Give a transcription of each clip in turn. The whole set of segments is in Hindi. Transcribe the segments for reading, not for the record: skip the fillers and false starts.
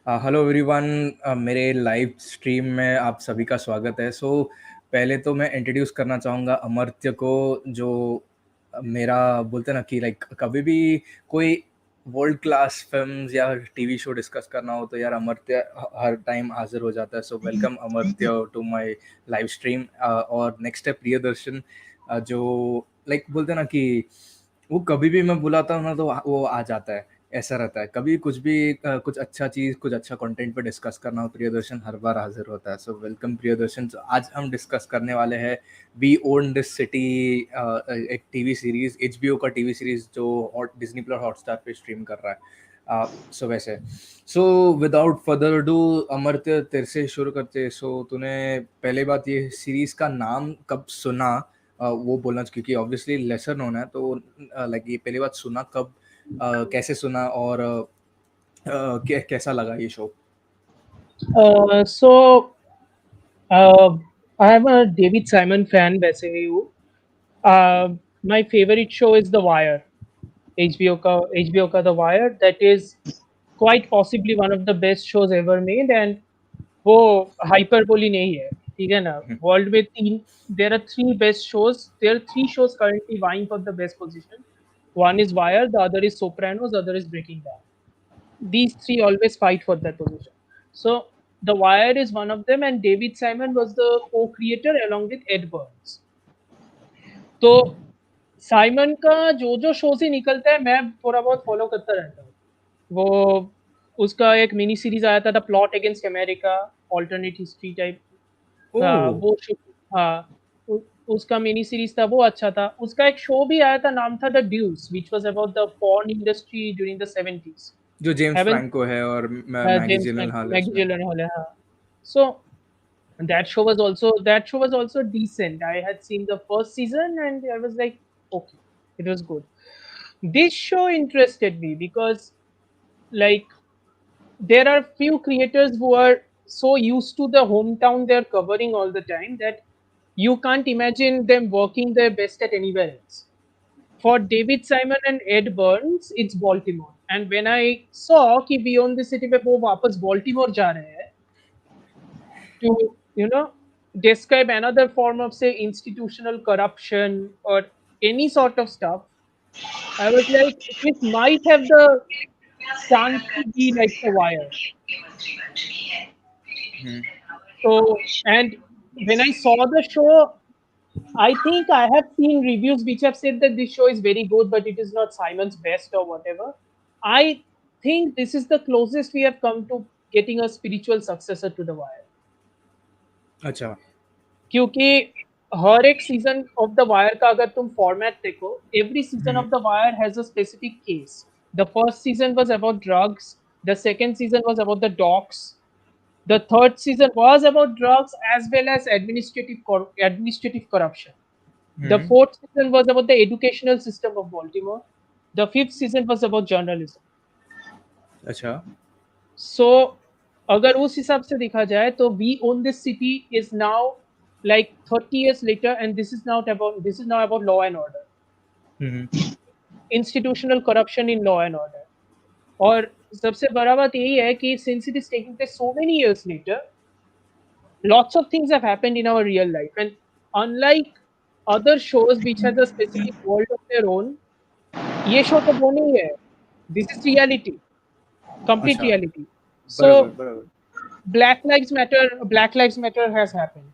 Hello everyone. मेरे लाइव स्ट्रीम में आप सभी का स्वागत है। पहले तो मैं इंट्रोड्यूस करना चाहूँगा अमर्त्य को, जो मेरा बोलते ना कि लाइक कभी भी कोई वर्ल्ड क्लास फिल्म्स या टीवी शो डिस्कस करना हो तो यार अमर्त्य हर टाइम हाजिर हो जाता है। So welcome Amartya to my live stream. और नेक्स्ट है प्रियदर्शन, जो लाइक बोलते ना कि वो कभी भी मैं बुलाता हूँ ना तो वो आ जाता है। ऐसा रहता है, कभी कुछ भी कुछ अच्छा चीज़, कुछ अच्छा कंटेंट पे डिस्कस करना हो, प्रियदर्शन हर बार हाजिर होता है। So welcome Priyadarshan. So, आज हम डिस्कस करने वाले हैं वी ओन दिस सिटी, एक टीवी सीरीज, एचबीओ का टीवी सीरीज जो डिज्नी प्लस हॉटस्टार पे स्ट्रीम कर रहा है। वैसे विदाउट फर्दर डू अमर्त्य, तेरे से शुरू करते। तूने पहले बात, ये सीरीज का नाम कब सुना, वो बोलना, क्योंकि ऑब्वियसली लेसर नोन है। तो लाइक ये पहली बात सुना कब, कैसे सुना, और कैसा लगा ये show? So I am a David Simon fan वैसे ही हूँ. My favorite show is The Wire. HBO का The Wire. That is quite possibly one of the best shows ever made. And वो hyperbole नहीं है, ठीक है ना? World में there are three best shows. There are three shows currently vying for the best position. One is Wire, the other is Sopranos, the other is Breaking Bad. These three always fight for that position. So The Wire is one of them, and David Simon was the co-creator along with Ed Burns. तो साइमन का जो शोज ही निकलता है मैं थोड़ा बहुत फॉलो करता रहता हूँ. वो उसका एक मिनी सीरीज आया था, the plot against America, alternate history type. हाँ, वो शो. हाँ, उसका मिनी सीरीज था, वो अच्छा था. उसका एक शो भी आया था, नाम था the Deuce, which was about the porn industry during the 70s. जो जेम्स फ्रैंको है और मैगी James जिलेनहॉल है Maggie उसमें। Gyllenhaal, हाँ. So that show was also decent. I had seen the first season and I was like, okay, it was good. This show interested me because, like, there are few creators who are so used to the hometown they're covering all the time that you can't imagine them working their best at anywhere else. For David Simon and Ed Burns, it's Baltimore. And when I saw कि Beyond the City पे वो वापस Baltimore जा रहे हैं to, describe another form of, say, institutional corruption or any sort of stuff, I was like, this might have the chance to be like The Wire. So, and when I saw the show, I think I have seen reviews which have said that this show is very good, but it is not Simon's best or whatever. I think this is the closest we have come to getting a spiritual successor to The Wire. अच्छा। क्योंकि हर एक सीजन ऑफ द वायर का अगर तुम फॉर्मेट देखो, every season of the Wire has a specific case. The first season was about drugs, the second season was about the docks, the third season was about drugs as well as administrative corruption. The fourth season was about the educational system of Baltimore. The fifth season was about journalism. अच्छा। So अगर उस हिसाब से देखा जाए तो We Own This City is now like 30 years later, and this is now about law and order, institutional corruption in law and order. और सबसे बड़ा बात यही है कि since it is taking place so many years later, lots of things have happened in our real life, and unlike other shows which has a specific world of their own, ये show तो वो नहीं है. This is reality, complete अच्छा, reality. बराबर So बराबर। Black Lives Matter has happened.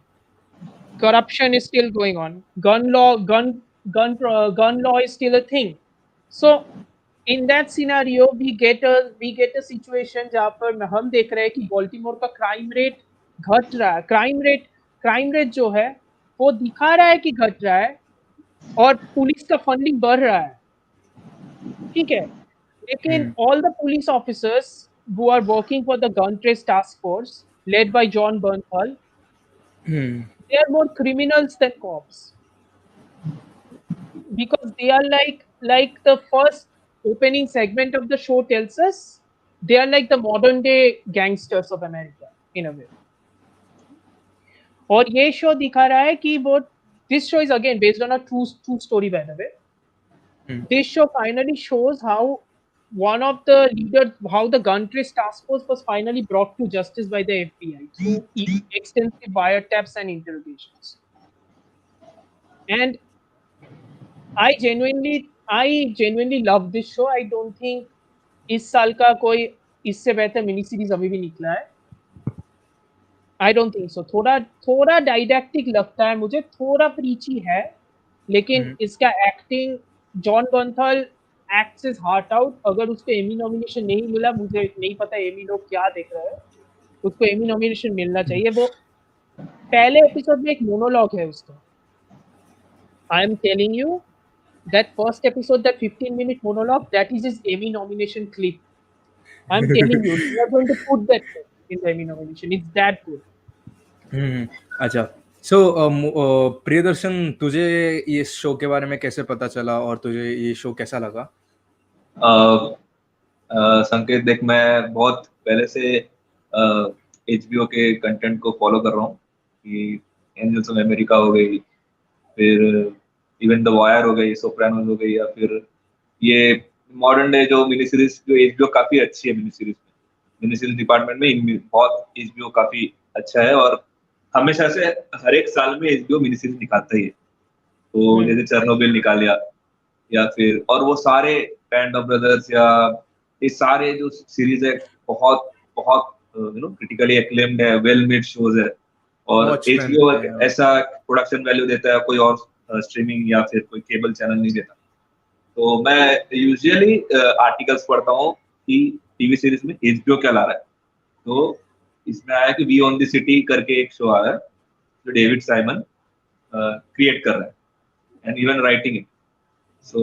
Corruption is still going on. Gun law is still a thing. So in that scenario, we get a situation जहाँ पर हम देख रहे हैं कि बॉल्टिमोर का क्राइम रेट घट रहा है. क्राइम रेट जो है वो दिखा रहा है कि घट रहा है, और पुलिस का फंडिंग बढ़ रहा है, ठीक है. लेकिन all the police officers who are working for the gun trace task force led by John Bernthal, they are more criminals than cops, because they are like the first opening segment of the show tells us, they are like the modern day gangsters of America in a way. और ये शो दिखा रहा है कि वो, this show is again based on a true story, by the way. This show finally shows how one of the leaders, how the gun trace task force was finally brought to justice by the FBI through extensive wiretaps and interrogations. And I genuinely love this show. I don't think इस साल का कोई इससे बेहतर मिनी सीरीज अभी भी निकला है. I don't think so. थोड़ा थोड़ा डाइडैक्टिक लगता है मुझे, थोड़ा प्रीची है, लेकिन हुँ, इसका acting, Jon Bernthal acts his heart out. अगर उसको एमी नॉमिनेशन नहीं मिला, मुझे नहीं पता एमी लोग क्या देख रहे हैं, उसको एमी नॉमिनेशन मिलना हुँ। चाहिए. वो पहले एपिसोड में एक मोनोलॉग है उसका. I am telling you that first episode, that 15-minute monologue, that is his Emmy nomination clip. I'm telling you, they are going to put that in the Emmy nomination. It's that good. हुँ, अच्छा। सो प्रियदर्शन, तुझे इस शो के बारे में कैसे पता चला और तुझे ये शो कैसा लगा? संकेत, देख मैं बहुत पहले से एचबीओ के कंटेंट को फॉलो कर रहा हूँ कि एंजल्स ऑफ अमेरिका हो गई, फिर इवन द वायर हो गई, सोप्रानोस हो गई, या फिर ये मॉडर्न डे जो मिनी सीरीज, जो एचबीओ काफी अच्छी है मिनी सीरीज डिपार्टमेंट में, इनमें बहुत एचबीओ काफी अच्छा है। और हमेशा से हर एक साल में एचबीओ मिनी सीरीज निकालता ही है। तो Hmm. जैसे चेरनोबिल निकालिया, या फिर और वो सारे बैंड ऑफ ब्रदर्स, या ये सारे जो सीरीज है बहुत बहुत क्रिटिकली एक्लेम्ड है, वेल मेड शोज है। और वॉचमैन एचबीओ है। ऐसा प्रोडक्शन वैल्यू देता है, कोई और स्ट्रीमिंग या फिर कोई केबल चैनल नहीं देता। तो मैं यूजुअली आर्टिकल्स पढ़ता हूँ कि टीवी सीरीज में एचबीओ क्या ला रहा है। तो इसमें आया कि वी ऑन द सिटी करके एक शो आया जो डेविड साइमन क्रिएट कर रहा है एंड इवन राइटिंग इट। सो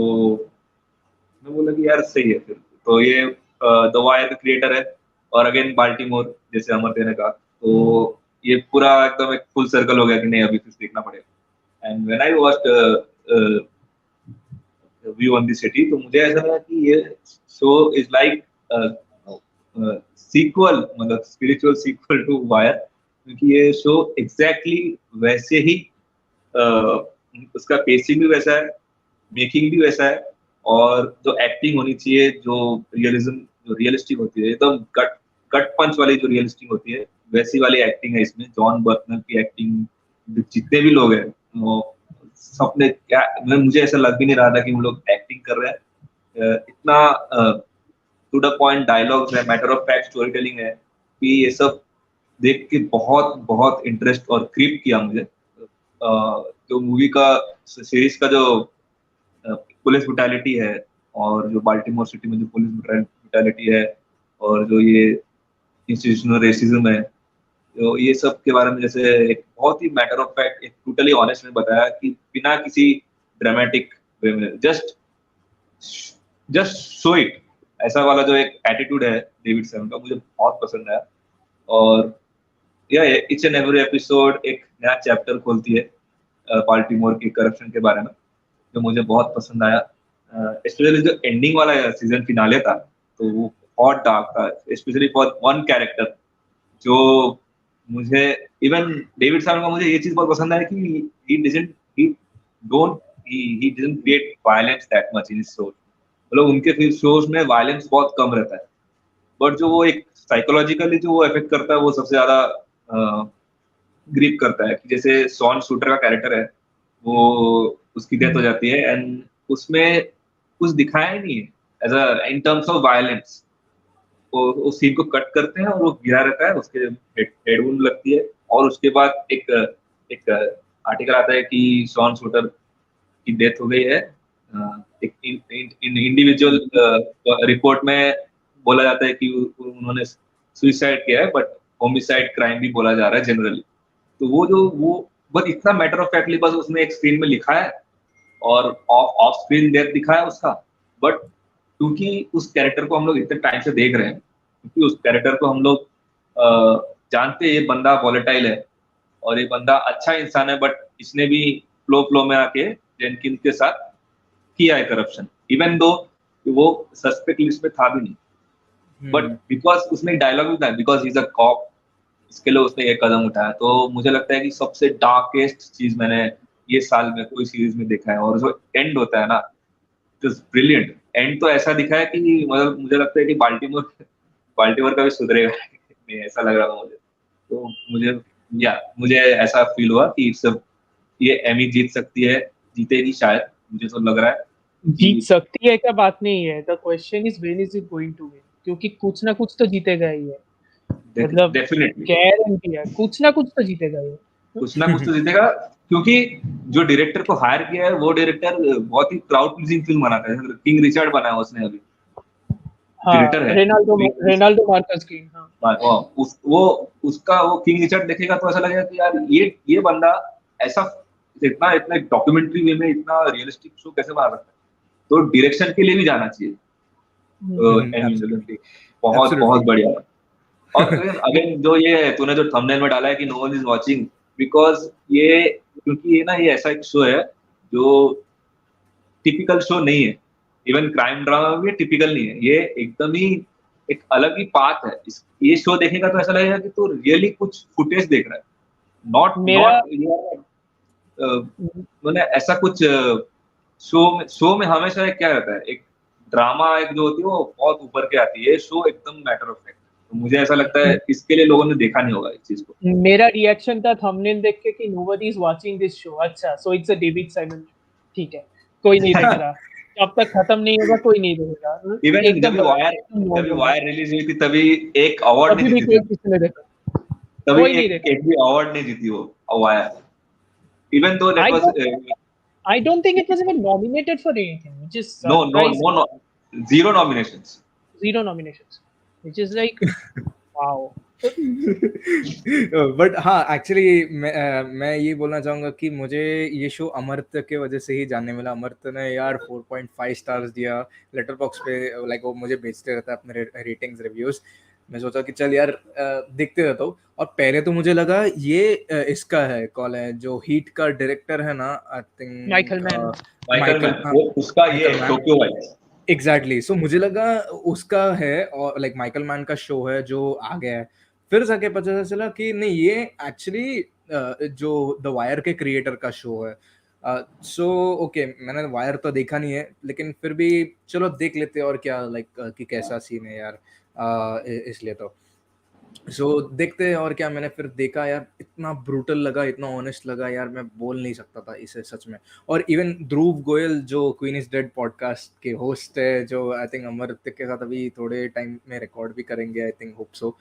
मैं बोला कि यार सही है फिर। तो ये द वायर का क्रिएटर है, और अगेन बाल्टीमोर, जैसे अमरत्य ने कहा। तो ये पूरा एकदम एक फुल सर्कल हो गया कि नहीं, अभी कुछ देखना पड़ेगा। And when I watched view on the city, तो मुझे ऐसा लगा कि ये शो इज लाइक सीक्वल, मतलब स्पिरिचुअल सीक्वल टू वायर, क्योंकि ये शो एग्जैक्टली वैसे ही उसका पेसिंग भी वैसा है, मेकिंग भी वैसा है, और जो एक्टिंग होनी चाहिए, जो रियलिज्म, जो रियलिस्टिक होती है, एकदम कट कट पंच वाली जो रियलिस्टिक होती है, वैसी वाली एक्टिंग है इसमें। जॉन बर्टनर की एक्टिंग, जितने भी लोग हैं वो सबने क्या, मुझे ऐसा लग भी नहीं रहा था कि हम लोग एक्टिंग कर रहे हैं। इतना टू द पॉइंट डायलॉग्स है, matter of fact story telling है, कि ये सब देख के बहुत बहुत इंटरेस्ट और क्रिप किया मुझे। जो मूवी का, सीरीज का जो पुलिस ब्रुटैलिटी है, और जो बाल्टीमोर सिटी में जो पुलिस ब्रुटैलिटी है, और जो ये इंस्टीट्यूशनल रेसिज्म है, तो ये सब के बारे में जैसे एक बहुत ही मैटर ऑफ फैक्ट, एक टोटली ऑनेस्ट में बताया कि बिना किसी ड्रामेटिक वे में, जस्ट जस्ट शो इट, ऐसा वाला जो एक एटीट्यूड है डेविड सैम का, मुझे बहुत पसंद आया। और या इच एंड एवरी एपिसोड एक नया चैप्टर खोलती है बाल्टीमोर के करप्शन के बारे में, जो मुझे बहुत पसंद आया। स्पेशली जो एंडिंग वाला सीजन फिनाले था, तो वो बहुत डार्क था, स्पेशली फॉर वन कैरेक्टर, जो मुझे, इवन डेविड सामन का मुझे ये चीज बहुत पसंद है कि he don't he didn't create violence that much in his shows। मतलब उनके शोज में वायलेंस बहुत कम रहता है, बट जो वो एक साइकोलॉजिकली जो वो इफेक्ट करता है, वो सबसे ज्यादा ग्रिप करता है। कि जैसे सॉन शूटर का कैरेक्टर है, वो उसकी डेथ हो जाती है, एंड उसमें कुछ दिखाया ही नहीं है as a in terms of violence. वो उस सीन को कट करते हैं और वो गिरा रहता है, उसके हेड वुंड लगती है, और उसके बाद एक एक आर्टिकल आता है कि शॉन शूटर की डेथ हो गई है। एक इंडिविजुअल रिपोर्ट में बोला जाता है कि उन्होंने सुइसाइड किया है, बट होमिसाइड क्राइम भी बोला जा रहा है जनरली। तो वो बस इतना मैटर ऑफ फैक्टली बस उसने एक स्क्रीन में लिखा है, और ऑफ स्क्रीन डेथ दिखा है उसका। बट क्योंकि उस कैरेक्टर को हम लोग इतने टाइम से देख रहे हैं, क्योंकि उस कैरेक्टर को हम लोग जानते हैं, ये बंदा वॉलेटाइल है और ये बंदा अच्छा इंसान है, बट इसने भी फ्लो में आके जेनकिन के साथ किया है करप्शन, इवन दो वो सस्पेक्ट लिस्ट में था भी नहीं। बट बिकॉज उसने डायलॉग भी था, बिकॉज इज अ कॉप, इसके लिए उसने ये कदम उठाया। तो मुझे लगता है कि सबसे डार्केस्ट चीज मैंने ये साल में कोई सीरीज में देखा है, और जो एंड होता है ना, इट इज ब्रिलियंट। एंड तो ऐसा दिखा है कि मतलब मुझे लगता है कि बाल्टीमोर का भी सुधरेगा नहीं, ऐसा लग रहा था मुझे। तो मुझे ऐसा फील हुआ कि सब ये एमी जीत सकती है, जीतेगी शायद, मुझे तो लग रहा है जीत कि सकती है क्या बात नहीं है, the question is when is it going to win, क्योंकि कुछ ना कुछ तो जीतेगा ही है, मतलब डेफिनेटली गारंटी है कुछ ना कुछ तो जीतेगा ही है। कुछ ना कुछ तो जीतेगा, क्योंकि जो डायरेक्टर को हायर किया है वो डायरेक्टर बहुत ही क्राउड प्लीजिंग फिल्म बनाता है। किंग रिचर्ड बना है उसने अभी, डायरेक्टर हाँ, है। रेनाल्डो मार्कस की, हाँ। उसका वो किंग रिचर्ड देखेगा तो ऐसा लगेगा कि यार ये बंदा ऐसा इतना इतना डॉक्यूमेंट्री वे में इतना रियलिस्टिक शो कैसे बना सकता है। तो डायरेक्शन के लिए भी जाना चाहिए। एमी विलन एब्सोल्युटली, बहुत बहुत एब्सोल्युटली। बढ़िया। और अगेन जो ये तूने जो थंबनेल में डाला है कि no one is watching, because क्योंकि ये ऐसा एक शो है जो टिपिकल शो नहीं है। इवन क्राइम ड्रामा में भी टिपिकल नहीं है, ये एकदम ही एक अलग ही पाथ है। ये शो देखेगा तो ऐसा लगेगा कि तू रियली कुछ फुटेज देख रहा है, नॉट मेरा नॉट मैंने ऐसा कुछ शो में हमेशा क्या रहता है, एक ड्रामा एक जो होती है वो बहुत ऊपर के आती है, ये शो एकदम मैटर ऑफ फैक्ट। तो मुझे ऐसा लगता है इसके लिए लोगों ने देखा नहीं होगा इस चीज को। मेरा रिएक्शन था थंबनेल देख के कि nobody is watching this show, अच्छा so it's a David Simon, ठीक है, कोई नहीं देख रहा, जब तक खत्म नहीं होगा कोई नहीं देखेगा, इवन एकदम जब नॉर्मल है। वायर रिलीज हुई थी तभी एक अवार्ड नहीं अभी भी जीती कोई थी। किसी ने देखा, तभी कोई नहीं एक देखा। एक भी अवार्ड नहीं जीती वो wire, even though that I was don't I don't think it was even nominated for anything, which is no no surprising. No no, zero nominations. Zero nominations, which is like, wow. But हाँ, एक्चुअली मैं ये बोलना चाहूंगा कि मुझे ये शो अमर्त्य के वजह से ही जानने मिला। अमर्त्य ने यार 4.5 स्टार्स दिया लेटर बॉक्स पे, लाइक वो मुझे भेजते रहता है अपने रेटिंग्स रिव्यूज। मैं सोचा कि चल यार देखते रहता हूँ। और पहले तो मुझे लगा ये इसका है, कॉल है जो हीट का डायरेक्टर है ना, I Michael think Mann. Michael Michael, Mann, वो उसका ये Michael Mann. Tokyo vibes. Exactly, so मुझे लगा उसका है और लाइक माइकल मैन का शो है जो आ गया है। फिर जाके पता चला कि नहीं, ये एक्चुअली जो द वायर के क्रिएटर का शो है। सो ओके, मैंने वायर तो देखा नहीं है, लेकिन फिर भी चलो देख लेते हैं और क्या, लाइक कि कैसा सीन है यार। इसलिए तो देखते हैं और क्या। मैंने फिर देखा यार, इतना ब्रूटल लगा, इतना ऑनेस्ट लगा यार, मैं बोल नहीं सकता था इसे सच में। और इवन ध्रुव गोयल जो क्वीन इज डेड पॉडकास्ट के होस्ट है, जो आई थिंक अमरत्य के साथ अभी थोड़े टाइम में रिकॉर्ड भी करेंगे, आई थिंक, होप सो,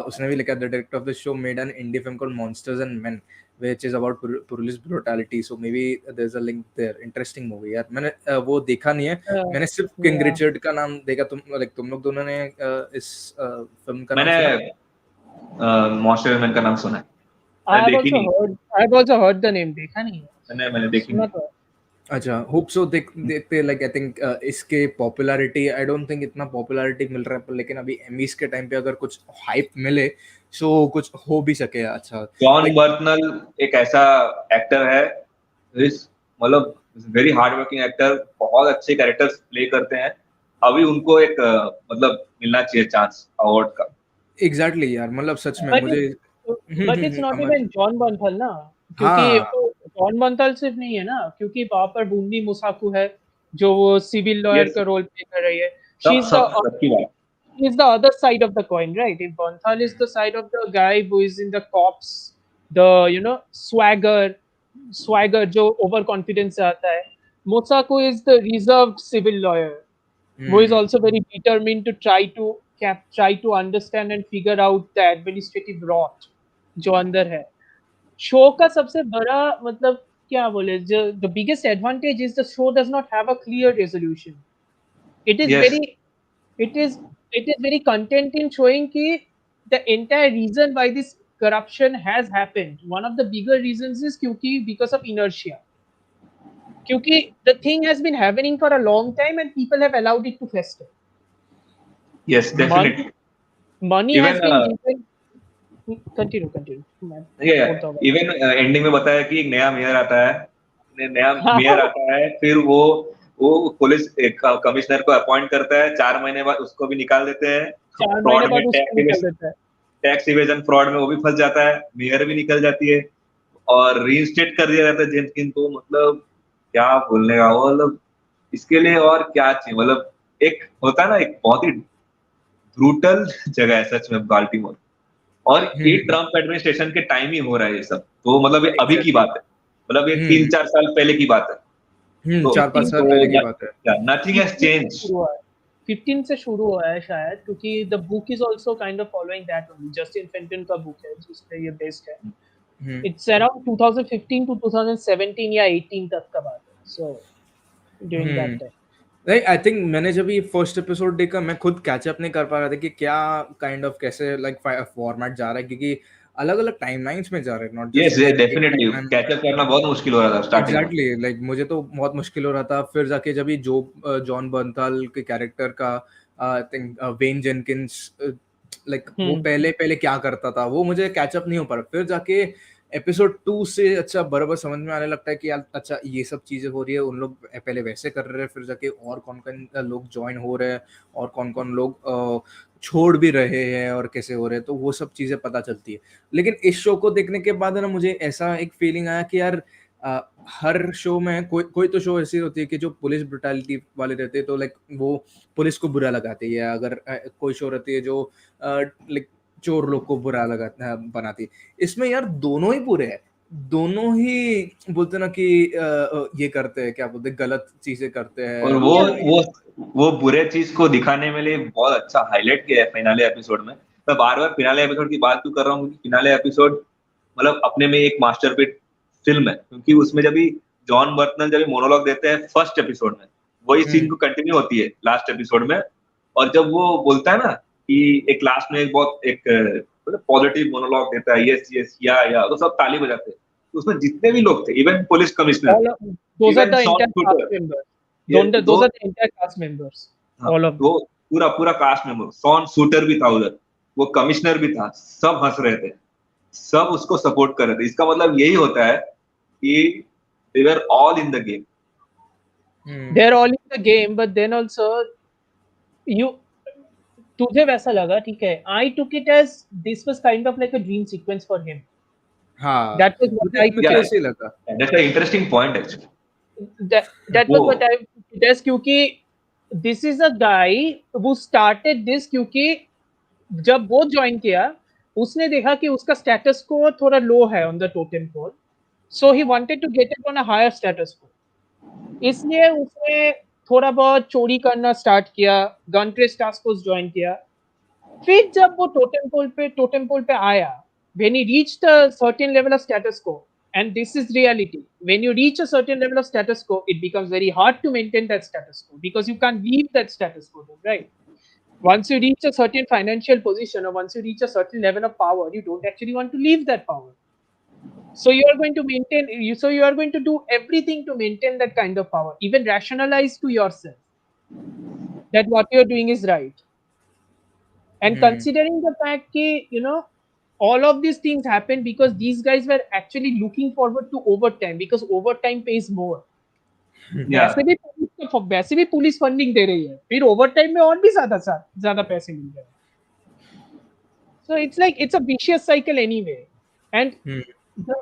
उसने भी लिखा the director of the show made an indie film called Monsters and Men which is about police brutality, so maybe there's a link there. Interesting movie यार। मैंने वो देखा नहीं है, मैंने सिर्फ किंग Yeah. रिचर्ड का नाम देखा। तुम लोग दोनों ने इस फिल्म का नाम मैंने सुना? मॉन्स्टर मैन का नाम सुना है, I मैंने have देखी also नहीं। heard. I have also heard the name. देखा नहीं है, मैंने देखी सुना नहीं। तो है। अच्छा, होप सो देखते, लाइक आई थिंक इसके पॉपुलैरिटी, आई डोंट थिंक इतना पॉपुलैरिटी मिल रहा है, पर लेकिन अभी एमीज के टाइम पे अगर कुछ हाइप मिले सो कुछ हो भी सके अच्छा। जॉन लाइक बर्टनल एक ऐसा एक्टर है, मतलब वेरी हार्ड वर्किंग एक्टर, बहुत अच्छे कैरेक्टर्स प्ले करते हैं। अभी उनको एक मतलब मिलना चाहिए चांस अवार्ड का। एग्जैक्टली यार, मतलब सच में But मुझे but it's not Amar, even John Bernthal ना, क्योंकि हाँ John Bernthal सिर्फ नहीं है ना, क्योंकि वहाँ पर बूंदी मुसाकू है जो वो सिविल लॉयर यस, का रोल प्ले कर रही है। सब She's the सब सबकी बात। is the other side of the coin, right? If Bernthal is the side of the guy who is in the cops, the swagger जो over confidence से आता है, Mosaku is the reserved civil lawyer who is also very determined to try to understand and figure out the administrative rot जो अंदर है। शो का सबसे बड़ा मतलब क्या बोले, जो the biggest advantage is the show does not have a clear resolution. It is yes, very it is it is very content in showing ki the entire reason why this corruption has happened, one of the bigger reasons is because of inertia, क्योंकि the thing has been happening for a long time and people have allowed it to fester. Yes, definitely. Money even has been given. Continue मैं बोलता हूँ। इवन एंडिंग में बताया कि एक नया मेयर आता है, नया मेयर हाँ, आता है, फिर वो पुलिस कमिश्नर को अपॉइंट करता है, 4 महीने बाद उसको भी निकाल देते हैं। 4 महीने फ्रॉड में, बाद उसको निकल देता है। टैक्स इवेजन फ्रॉड में वो भी फंस जाता है, मेयर भी निकल जाती है और रीइंस्टेट कर दिया जाता है जेम्स किन को। मतलब क्या बोलने का वो, मतलब इसके लिए और क्या चाहिए? मतलब एक होता है ना, एक बहुत ही ब्रूटल जगह है सच में बाल्टीमोर, और ये हम्म, ट्रम्प एडमिनिस्ट्रेशन के टाइम ही हो रहा है ये सब, तो मतलब ये अभी की एग्जैक्टली। बात है, मतलब ये हम्म 3-4 साल पहले की बात है। तो 4-5 साल तो पहले की बात है। नथिंग हैज 15 से चेंज। शुरू हुआ है 15 से शुरू हुआ है शायद, क्योंकि the book is also kind of following that only. Justin Fenton का बुक है जिस पे ये बेस्ड है। हम्म इट्स अराउंड 2015 टू 2017 या 18 तक का बात है। So during that hmm time. नहीं, आई थिंक मैंने जब ये फर्स्ट एपिसोड देखा, मैं खुद कैचअप नहीं कर पा रहा था कि क्या काइंड ऑफ कैसे लाइक फॉर्मेट जा रहा है, क्योंकि अलग अलग टाइमलाइंस में जा रहे हैं, नॉट जस्ट यस, एक डेफिनेटली टाइमलाइन में। कैचअप करना बहुत मुश्किल हो रहा था स्टार्टिंग में। एग्जैक्टली, लाइक मुझे तो बहुत मुश्किल हो रहा था। फिर जाके जब ये जॉन बर्नथाल के कैरेक्टर का I think when Jenkins, like वो हम्म। पहले पहले क्या करता था, वो मुझे कैचअप नहीं हो पा रहा। फिर जाके एपिसोड 2 से अच्छा बराबर समझ में आने लगता है कि यार अच्छा ये सब चीजें हो रही है, उन लोग पहले वैसे कर रहे हैं, फिर जाके और कौन कौन लोग ज्वाइन हो रहे हैं, और कौन कौन लोग छोड़ भी रहे हैं, और कैसे हो रहे हैं, तो वो सब चीजें पता चलती है। लेकिन इस शो को देखने के बाद है ना, मुझे ऐसा एक फीलिंग आया कि यार अ, हर शो में कोई कोई तो शो ऐसी होती है कि जो पुलिस ब्रुटैलिटी वाले रहते हैं, तो लाइक वो पुलिस को बुरा लगाती है। अगर कोई शो रहती है जो लाइक चोर लोग को बुरा बनाती है। इसमें यार दोनों ही बुरे हैं, दोनों ही बोलते ना कि ये करते हैं, क्या बोलते हैं, गलत चीजें करते और हैं। वो या वो वो बुरे चीज को दिखाने में लिए बहुत अच्छा हाईलाइट किया है फिनाले एपिसोड में। मैं बार बार फिनाले एपिसोड की बात क्यों कर रहा हूँ, क्योंकि फिनाले एपिसोड मतलब अपने में एक मास्टरपीस फिल्म है, क्योंकि उसमें जब भी जॉन बर्टनल जब मोनोलॉग देते हैं फर्स्ट एपिसोड में, वही सीन हम्म को कंटिन्यू होती है लास्ट एपिसोड में। और जब वो बोलता है ना कि एक लास्ट में एक बहुत एक पॉजिटिव मोनोलॉग देता है, यस यस या, तो सब ताली बजाते हैं। तो उसमें जितने भी लोग थे, even police commissioner, all of, those are even the Sean entire cast shooter, members. ये Those दो, are the entire cast members. हाँ, All of them. वो पूरा पूरा कास्ट मेंबर, शॉन शूटर भी था उधर, वो कमिश्नर भी था, सब हंस रहे थे, सब उसको सपोर्ट कर रहे थे। इसका मतलब यही होता है कि they were all in the game. Hmm They're all in the game, but then also you तुझे वैसा लगा, ठीक है? I took it as this was kind of like a dream sequence for him. हाँ, That was what मुझे I मुझे took या it. ऐसे ही लगा। That's a interesting point actually. That वो was what I took it as, क्योंकि this is a guy who started this, क्योंकि जब वो ज्वाइन किया उसने देखा कि उसका स्टेटस को थोड़ा लो है on the totem pole, so he wanted to get it on a higher status को, इसलिए उसने थोड़ा बहुत चोरी करना स्टार्ट किया, gun trace task force join किया। फिर जब वो टोटम पोल पे आया, when he reached a certain level of status quo, and this is reality, when you reach a certain level of status quo it becomes very hard to maintain that status quo because you can't leave that status quo, right? Once you reach a certain financial position or once you reach a certain level of power, you don't actually want to leave that power. So you are going to maintain so you are going to do everything to maintain that kind of power, even rationalize to yourself that what you're doing is right. And hmm considering the fact that, all of these things happen because these guys were actually looking forward to overtime because overtime pays more. या वैसे भी पुलिस फंडिंग दे रही है, फिर ओवरटाइम में और भी ज्यादा पैसे मिल रहे हैं। So it's like it's a vicious cycle anyway. And hmm the,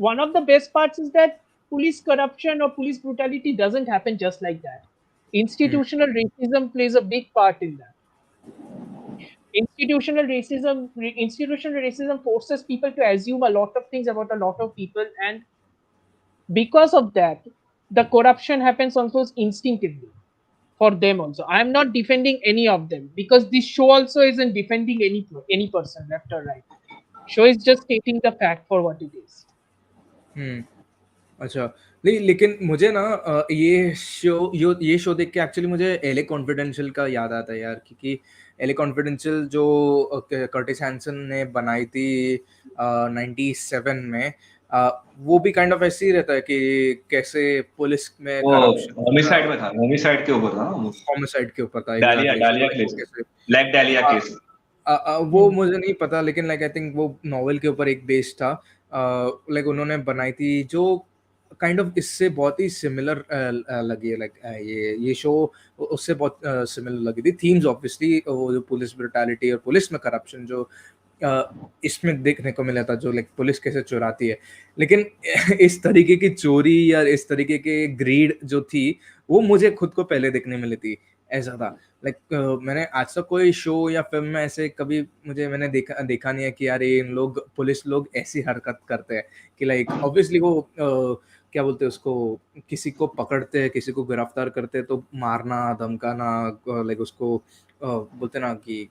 one of the best parts is that police corruption or police brutality doesn't happen just like that. Hmm Institutional racism plays a big part in that. Institutional racism forces people to assume a lot of things about a lot of people, and because of that, the corruption happens almost instinctively for them also. I am not defending any of them because this show also isn't defending any person left or right. Show is just stating the fact for what it is. हम्म अच्छा, नहीं लेकिन मुझे ना ये शो देख के एक्चुअली मुझे एले कॉन्फिडेंशियल का याद आता है यार, क्योंकि एले कॉन्फिडेंशियल जो कर्टिस हैंसन ने बनाई थी 97 में, वो भी काइंड ऑफ ऐसे ही रहता है कि कैसे पुलिस में वो करप्शन होता है, होमिसाइड में था, होमिसाइड के ऊपर था ना, होमिसाइड के ऊपर था। डालिया एग्जैक्टली, डालिया सो केस, कैसे ब्लैक डालिया हाँ, केस। वो मुझे नहीं पता, लेकिन लाइक आई थिंक वो नॉवेल के ऊपर एक बेस्ड था। लाइक उन्होंने बनाई थी जो काइंड ऑफ इससे बहुत ही सिमिलर लगी है। लाइक ये शो उससे बहुत सिमिलर लगी थी। थीम्स ऑब्वियसली वो जो पुलिस ब्रुटैलिटी और पुलिस में करप्शन जो इसमें देखने को मिला था, जो लाइक पुलिस कैसे चुराती है, लेकिन इस तरीके की चोरी या इस तरीके के ग्रीड जो थी वो मुझे खुद को पहले देखने में मिली थी, ऐसा था। लाइक मैंने आज तक कोई शो या फिल्म में ऐसे कभी मैंने देखा नहीं है कि यार ये इन लोग पुलिस लोग ऐसी हरकत करते हैं कि लाइक ऑब्वियसली वो क्या बोलते हैं उसको, किसी को पकड़ते हैं, किसी को गिरफ्तार करते हैं तो मारना, धमकाना, लाइक उसको बोलते ना कि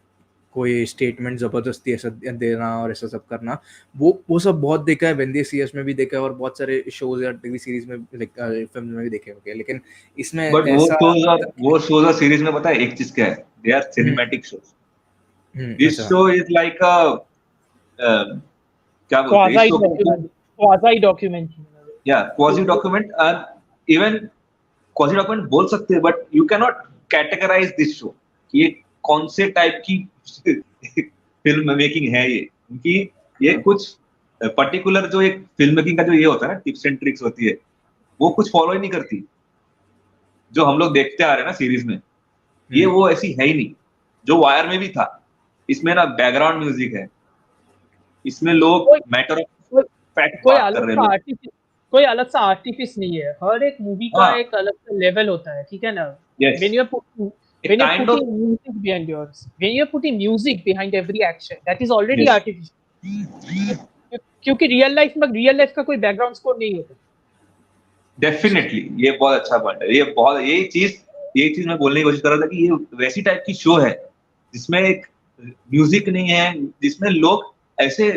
कोई स्टेटमेंट जबरदस्ती ऐसा देना और ऐसा सब करना, वो सब बहुत देखा है। वेंदी सीएस में भी देखा है और बहुत सारे शोज या टीवी सीरीज में, लाइक फिल्म में भी देखे होंगे, लेकिन इसमें बट ऐसा वो शोज और सीरीज में पता है एक चीज क्या है, they are cinematic shows. This अच्छा। शो इज लाइक अ क्या बोलते हैं इस क्वाज़ी शो को, डॉक्यूमेंट्री, क्वाज़ी डॉक्यूमेंट्री। या quasi document, even quasi document बोल सकते हैं, but you can not categorise this show कि ये कौन से टाइप की फिल्म मेकिंग है ये, क्योंकि ये कुछ पर्टिकुलर जो एक फिल्म मेकिंग का जो ये होता है ना, टिप्स एंड ट्रिक्स होती है, वो कुछ फॉलो ही नहीं करती जो हम लोग देखते आ रहे हैं ना सीरीज में। ये वो ऐसी है ही नहीं जो वायर में भी था। इसमें ना बैकग्राउंड म्यूजिक है, इसमें लोग कोई मैटर ऑफ कोई फैक्ट कोई बात कर अलग रहे हैं सा लोग। आर्टिफिस कोई अलग सा आर्टिफिस नहीं है। हर एक मूवी का हाँ, एक अलग सा लेवल होता है, ठीक है ना? यस, When you're putting एक when you're kind of, putting music behind yours, when you're putting music behind every action, that is already yes, artificial. क्योंकि रियल लाइफ का कोई बैकग्राउंड स्कोर नहीं होता। डेफिनेटली ये बहुत अच्छा पॉइंट है। ये चीज मैं बोलने की कोशिश कर रहा था कि ये वैसी टाइप की शो है जिसमें एक म्यूजिक नहीं है, जिसमें लोग ऐसे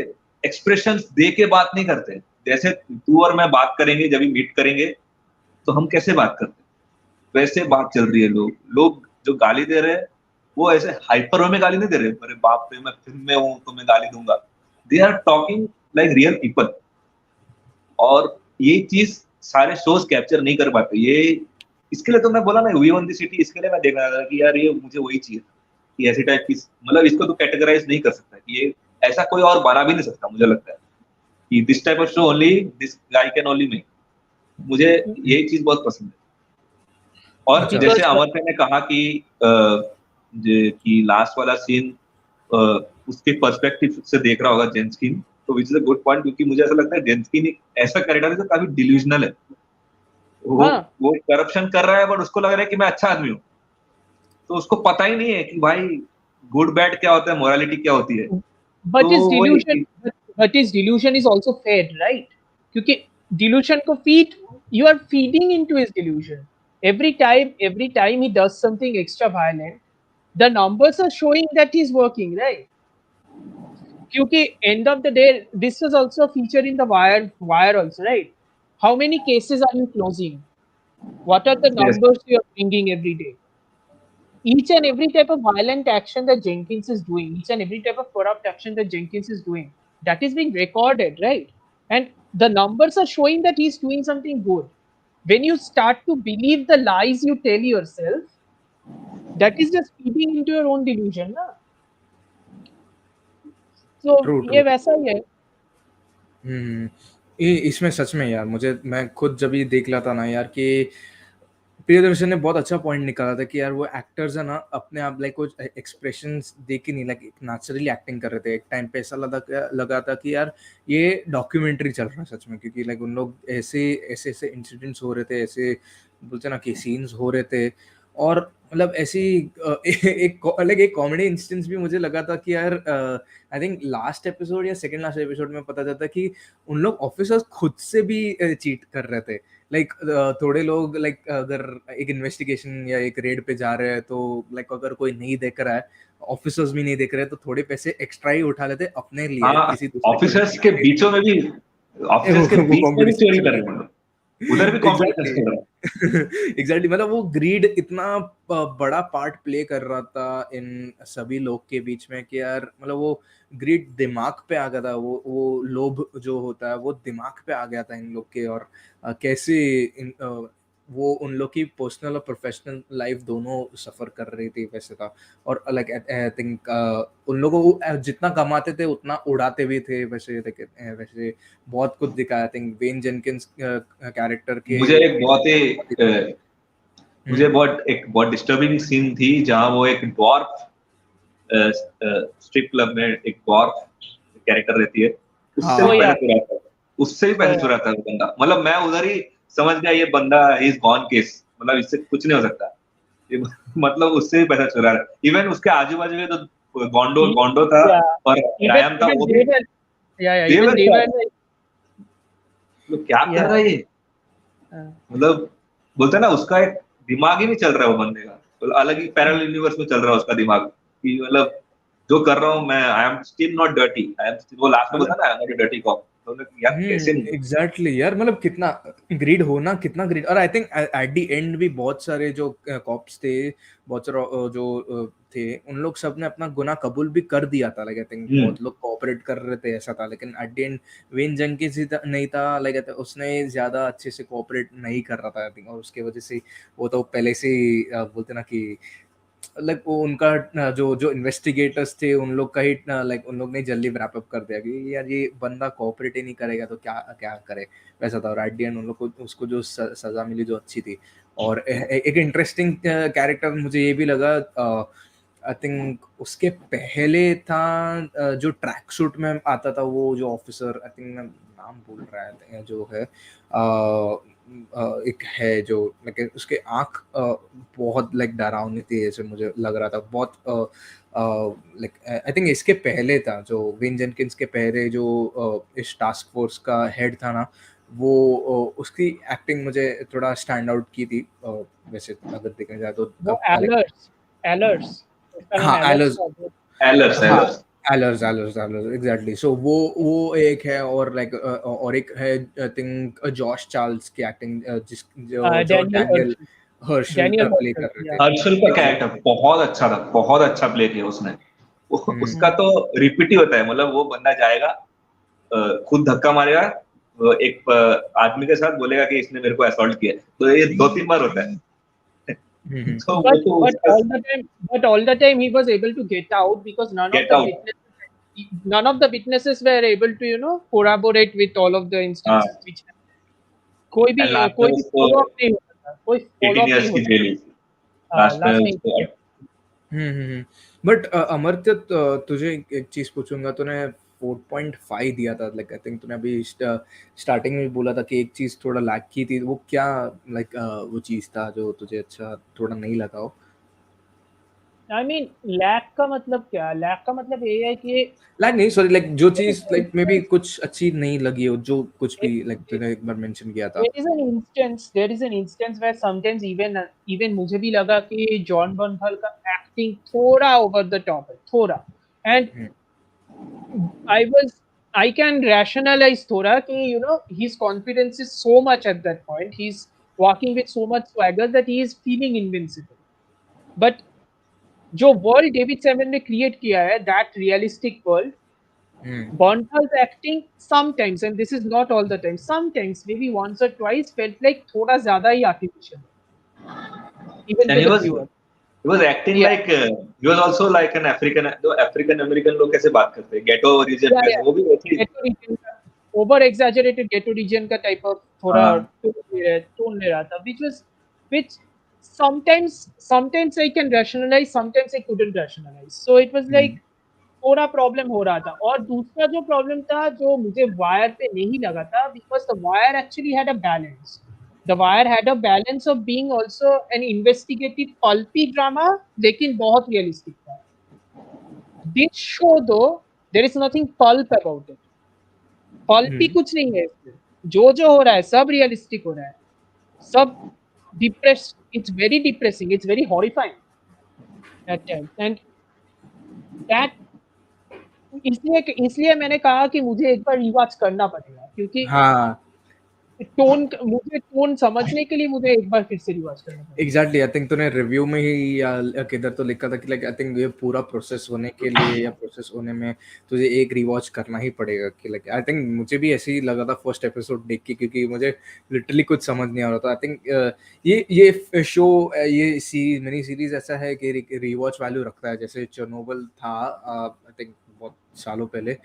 एक्सप्रेशंस दे के बात नहीं करते। जैसे तू और मैं बात करेंगे, जब भी मीट करेंगे तो हम कैसे बात करते हैं, वैसे बात चल रही है। लोग लोग जो गाली दे रहे हैं वो ऐसे हाइपर में गाली नहीं दे रहे, अरे बाप रे मैं फिल्म में हूँ तो मैं गाली दूंगा। They are talking like real people, और ये चीज सारे शोज कैप्चर नहीं कर पाते। ये इसके लिए तो मैं बोला ना, वी वन द सिटी, इसके लिए मैं देख रहा था कि यार ये मुझे वही चाहिए कि ऐसी टाइप की, मतलब इसको तो कैटेगराइज नहीं कर सकता कि ये ऐसा कोई और बना भी नहीं सकता। मुझे लगता है कि this type of show only this guy can only make. मुझे यही चीज बहुत पसंद है। और अच्छा। जैसे बिकॉज अमरत्य ने कहा कि लास्ट वाला सीन उसके पर्सपेक्टिव से देख रहा होगा जेंस्किन, तो which is a good point, क्योंकि मुझे ऐसा लगता है जेंस्किन एक ऐसा कैरेक्टर है जो काफी डिल्यूजनल है। वो हाँ, वो करप्शन कर रहा है बट उसको लग रहा है कि मैं अच्छा आदमी हूँ, तो उसको पता ही नहीं है कि भाई गुड बैड क्या होता है, मोरालिटी क्या होती है। but तो his वो delusion but his delusion is also fed, right? क्योंकि delusion को feed, you are feeding into his delusion. Every time he does something extra violent, the numbers are showing that he's working, right? क्योंकि end of the day, this was also a feature in the wire also, right? How many cases are you closing? What are the yes, numbers you are bringing every day? Each and every type of violent action that Jenkins is doing, each and every type of corrupt action that Jenkins is doing, that is being recorded, right? And the numbers are showing that he's doing something good. When you start to believe the lies you tell yourself, that is just feeding into your own delusion, na? So true ये ट्रू। वैसा ही है। ये इसमें सच में यार, मैं खुद जब ये देख रहा था ना यार कि प्रियदर्शन ने बहुत अच्छा पॉइंट निकाला था कि यार वो एक्टर्स है ना अपने आप लाइक कुछ एक्सप्रेशंस दे के नहीं, लाइक नेचुरली एक्टिंग कर रहे थे। एक टाइम पे ऐसा लगा था कि यार ये डॉक्यूमेंट्री चल रहा है सच में, क्योंकि लाइक उन लोग ऐसे ऐसे ऐसे इंसिडेंट्स हो रहे थे, ऐसे बोलते ना कि सीन्स हो रहे थे। और मतलब ऐसी एक कॉमेडी इंस्टेंस भी मुझे लगा था कि यार आई थिंक लास्ट एपिसोड या सेकंड लास्ट एपिसोड में पता चलता कि उन लोग ऑफिसर्स खुद से भी चीट कर रहे थे। लाइक थोड़े लोग लाइक अगर एक इन्वेस्टिगेशन या एक रेड पे जा रहे हैं तो लाइक अगर कोई नहीं देख रहा है, ऑफिसर्स भी नहीं देख रहे हैं, तो थोड़े पैसे एक्स्ट्रा ही उठा लेते अपने लिए हाँ, किसी दूसरे को ऑफिसर्स के दिखाने के बीचों में भी, लिए। ऑफिसर्स के वो बीच में भी कंपटीशन चोरी चल कर रहा रहे है। हैं, उधर भी कॉम्पिटिशन एग्जैक्टली। चल रहा है। एग्जैक्टली मतलब वो ग्रीड इतना बड़ा पार्ट प्ले कर रहा था इन सभी लोग के बीच में कि यार मतलब वो ग्रीड दिमाग पे आ गया था, वो लोभ जो होता है वो दिमाग पे आ गया था इन लोग के। और कैसे वो उन लोग की पर्सनल और प्रोफेशनल लाइफ दोनों सफर कर रही थी वैसे था। और लाइक आई थिंक उन लोगों को जितना कमाते थे उतना उड़ाते भी थे वैसे। वैसे बहुत कुछ दिखाया। I think when Jenkins character के मुझे एक बहुत ही हम्म। एक बहुत डिस्टर्बिंग सीन थी जहां वो एक डॉर्फ स्ट्रिप क्लब में एक डॉर्फ कैरेक्टर रहती है, उससे भी Oh हाँ। yeah, पहले चुरा था। उससे भी oh पहले yeah. चुरा था वो बंदा, मतलब मैं उधर ही समझ गया ये बंदा इज गॉन केस, मतलब इससे कुछ नहीं हो सकता, ये मतलब उससे भी पैसा चुरा रहा है। इवन उसके आजू बाजू में तो गोंडो था Yeah. और रायम था, Even वो they भी were, yeah, even they were they था। were तो क्या कर रहा yeah. है ये, मतलब बोलते हैं ना उसका एक दिमाग ही नहीं चल रहा है वो बंदे का, मतलब अलग ही पैरेलल यूनिवर्स में चल रहा है उसका दिमाग, कि मतलब जो कर रहा हूँ मैं, I am still not dirty, I am, वो लास्ट में बोलता है ना, I am not dirty cop, तो यार कैसे नहीं। एग्जैक्टली यार, मतलब कितना ग्रीड होना, कितना ग्रीड। और I think eight the and भी बहुत सारे जो कॉप्स थे, बहुत सारे जो थे, उन लोग सब ने अपना गुनाह कबूल भी कर दिया था। लाइक आई थिंक बहुत लोग कोऑपरेट कर रहे थे, ऐसा था। लेकिन at the end when Jenkins ही नहीं था, लाइक उसने ज्यादा अच्छे से कोऑपरेट नहीं कर रहा था आई थिंक, और उसके वजह से वो तो पहले से ही बोलते ना कि लाइक वो उनका जो जो इन्वेस्टिगेटर्स थे उन लोग का ही लाइक उन लोग ने जल्दी रैप अप कर दिया कि यार ये बंदा कोऑपरेट ही नहीं करेगा तो क्या क्या करे, वैसा था। और एट द एंड उन लोग को उसको जो सजा मिली जो अच्छी थी। और एक इंटरेस्टिंग कैरेक्टर मुझे ये भी लगा, आई थिंक उसके पहले था जो ट्रैक सूट में आता था, वो जो ऑफिसर, आई थिंक मैं नाम भूल रहा है, जो है एक है जो लाइक उसके आँख बहुत लाइक डरावनी थी, ऐसे मुझे लग रहा था बहुत। लाइक आई थिंक इसके पहले था जो विन जेनकिंस के पहले जो इस टास्क फोर्स का हेड था ना, वो उसकी एक्टिंग मुझे थोड़ा स्टैंड आउट की थी। वैसे अगर देखा जाए तो वो लाइक एलर्स उसका नाम हाँ एलर्स एलर्स, था। एलर्स हाँ एलर्स एलर्स एलर्स एलर्स एग्जैक्टली। सो वो एक है, और लाइक और एक है आई थिंक जॉश चार्ल्स की एक्टिंग, जिस जो जो Daniel Daniel Hershel, Hershel Daniel play Hershel, कर रहे या थे। हर्षल का एग्जैक्ट कैरेक्टर बहुत अच्छा था, बहुत अच्छा प्ले किया उसने। उसका हम्म तो रिपीट ही होता है, मतलब वो बंदा जाएगा, खुद धक्का मारेगा, एक आदमी के साथ बोलेगा कि इसने मेरे को असॉल्ट किया है, तो ये 2-3 बार होता है। हम्म तो वो but तो but उसका all the time but all the time he was able to get out because get out. none of the witnesses were able to corroborate with all of the हाँ, instances which कोई भी एंड लास्ट में कोई भी उसको फॉलो अप नहीं होता था, कोई फॉलो 18 अप नहीं इयर्स की होता जेल हुई, लास्ट में लास्ट में। उसको। बट अमर्त्य, तुझे एक चीज पूछूंगा, तूने 4.5 दिया था, लाइक आई थिंक तूने अभी स्टार्टिंग में भी बोला था कि एक चीज थोड़ा लैक की थी, वो क्या लाइक वो चीज था जो तुझे अच्छा थोड़ा नहीं लगा हो? आई मीन लैक का मतलब क्या, लैक का मतलब ये है कि लाइक नहीं, सॉरी, लाइक जो चीज लाइक मे बी कुछ अच्छी नहीं लगी हो, जो कुछ भी लाइक तूने एक बार मेंशन किया था। there is an instance where sometimes even मुझे भी लगा कि जॉन बर्नथल का एक्टिंग थोड़ा ओवर द टॉप है, थोड़ा। And hmm I was I can rationalize थोड़ा कि his confidence is so much at that point. He's walking with so much swagger that he is feeling invincible. But जो वर्ल्ड डेविड सैमन ने क्रिएट किया है, that realistic world, hmm Bontal's acting sometimes, and this is not all the time, sometimes maybe once or twice felt like थोड़ा ज़्यादा ही artificial, even And to he the was viewer. he was acting Yeah, like he was also like an African, जो अफ्रीकन अमेरिकन लोग कैसे बात करते हैं, गेटो रीजन yeah, में, yeah. वो भी वैसे ही। Ghetto region का over exaggerated ghetto region का type of थोड़ा हाँ, tone ले रहा था, which sometimes I can rationalize, sometimes I couldn't rationalize. So it was like थोड़ा प्रॉब्लम हो रहा था। और दूसरा जो प्रॉब्लम था जो मुझे वायर पे नहीं लगा था, because the Wire actually had a balance, the Wire had a balance of being also an investigative pulpy drama, लेकिन बहुत रियलिस्टिक था। This show though there is nothing pulp about it, pulpy कुछ नहीं है इसमें, जो हो रहा है सब रियलिस्टिक हो रहा है, सब depress, it's very depressing, it's very horrifying at times. And that इसलिए इसलिए मैंने कहा कि मुझे एक बार रिवॉच करना पड़ेगा, क्योंकि हाँ मुझे टोन समझने के लिए मुझे एक बार फिर से रिवॉच करना पड़ेगा। एग्जैक्टली। आई थिंक तूने रिव्यू में ही या किधर तो लिखा था कि लाइक आई थिंक ये पूरा प्रोसेस होने के लिए या प्रोसेस होने में तुझे एक रिवॉच करना ही पड़ेगा। कि लाइक आई थिंक मुझे भी ऐसे ही लगा था फर्स्ट एपिसोड देख के, क्योंकि मुझे लिटरली कुछ समझ नहीं आ रहा था। आई थिंक ये शो, ये मिनी सीरीज ऐसा है कि रिवॉच वैल्यू रखता है, जैसे चेरनोबिल था आई थिंक बहुत सालों पहले,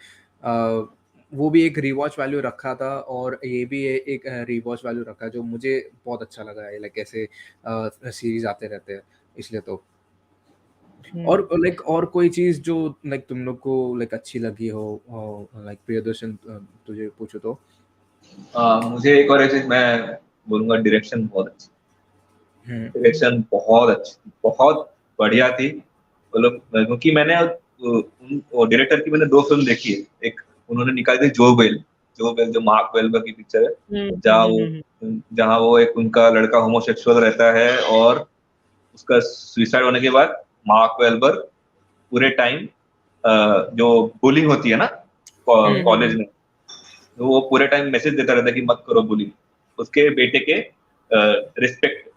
वो भी एक रिवॉच वैल्यू रखा था, और ये भी एक रिवॉच वैल्यू रखा है, जो मुझे बहुत अच्छा लगा है। लाइक ऐसे सीरीज आते रहते हैं, इसलिए तो। और लाइक और कोई चीज जो लाइक तुम लोग को लाइक अच्छी लगी हो, लाइक प्रियदर्शन, तुझे पूछो तो। मुझे एक और चीज मैं बोलूंगा, डायरेक्शन बहुत अच्छी, डायरेक्शन बहुत अच्छी, बहुत बढ़िया थी। मतलब क्योंकि मैंने उन डायरेक्टर की मैंने 2 फिल्म देखी है। एक उन्होंने निकाली थी जो बेल जो मार्क वेलबर की पिक्चर है, जहाँ वो हम्म, जहाँ वो एक उनका लड़का होमोसेक्सुअल रहता है और उसका सुसाइड होने के बाद मार्क वेलबर पूरे टाइम जो बुलिंग होती है ना कॉलेज में, तो वो पूरे टाइम मैसेज देता रहता है कि मत करो बुलिंग, उसके बेटे के रिस्पेक्ट।